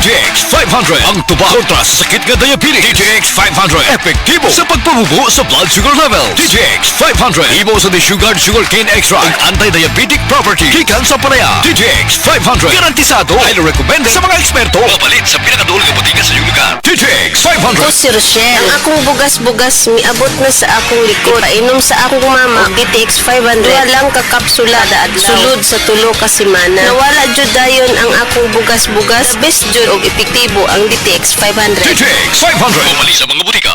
DTX 500 ang tuba kontra sa sakit nga diabetes. DTX 500 epektibo sa pagpabubo sa blood sugar levels. DTX 500 ibo sa desugared sugarcane extract ang anti-diabetic property gikan sa panaya. DTX 500 garantisado highly recommended sa mga eksperto mapalit sa pinakadulong nga botika sa iyong lugar. DTX 500. Ako si Rochelle. Ang akong bugas-bugas miabot na sa akong likod. Painom sa akong mama og DTX 500. Duha lang ka kapsula at sulod sa tulo ka semana. Nawala jud dayon ang akong bugas-bugas. The best jud og epektibo ang DTX 500. DTX 500 bumali sa mga botika.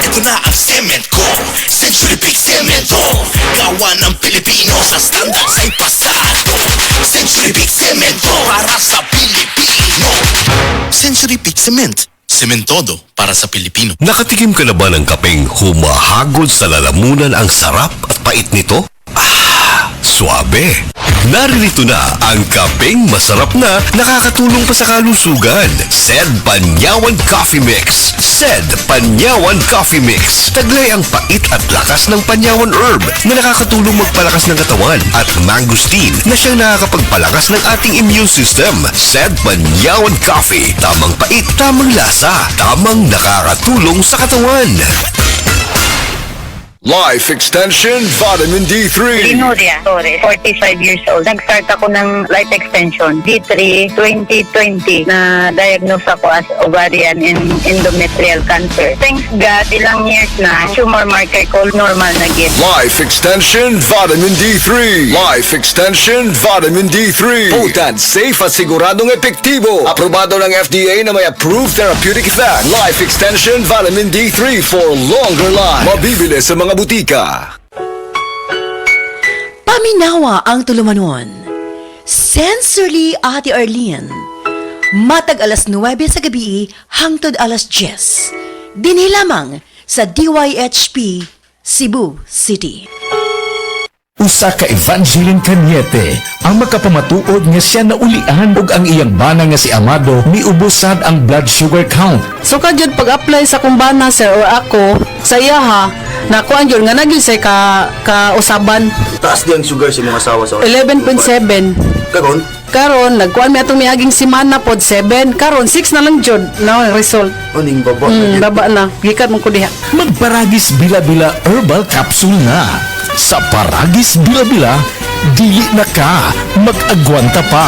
Ito na ang semento, Century Big Cemento. Gawa ng Pilipino sa standard sa ipasado. Century Big Cemento para sa Pilipino. Century Big Cement, sementodo para sa Pilipino. Nakatikim ka na ba ng kapeng humahagod sa lalamunan ang sarap at pait nito? Suabe! Naririto na ang kapeng masarap na nakakatulong pa sa kalusugan. Sed Panyawan Coffee Mix. Sed Panyawan Coffee Mix. Taglay ang pait at lakas ng Panyawan Herb na nakakatulong magpalakas ng katawan at mangosteen na siyang nakakapagpalakas ng ating immune system. Sed Panyawan Coffee. Tamang pait, tamang lasa, tamang nakakatulong sa katawan. Life Extension Vitamin D3. Linuria Torres, 45 years old. Nag-start ako ng life extension, D3 2020, na diagnose ako as ovarian and endometrial cancer. Thanks God, ilang years na, tumor marker ko normal na gid. Life Extension Vitamin D3. Life Extension Vitamin D3. Potent, safe at siguradong epektibo. Aprobado ng FDA na may approved therapeutic effect. Life Extension Vitamin D3 for longer life. Mabibili sa mga butika. Paminawa ang tulumanon. Sensorily Ate Arlene. Matag alas 9 sa gabi hangtod alas 10. Dinhi lamang sa DYHP Cebu City. Usa ka Evangeline Cañete ang makapamatuod nga siya naulian ug ang iyang bana nga si Amado miubosad ang blood sugar count. So kadyod pag-apply sa kumbana sir or ako sa iya ha, nakuan yun nga nagyud say ka usaban. Taas di ang sugar sa mga asawa sa 11.7. Karon? Karon nagkuan mi atong miaging semana pod 7. Karon 6 na lang jud na ang result. Uning baba. Baba na. Gikat mo ko diha. Magparagis bila-bila herbal capsule nga. Sa Paragis Bila-Bila, dili na ka mag-agwanta pa.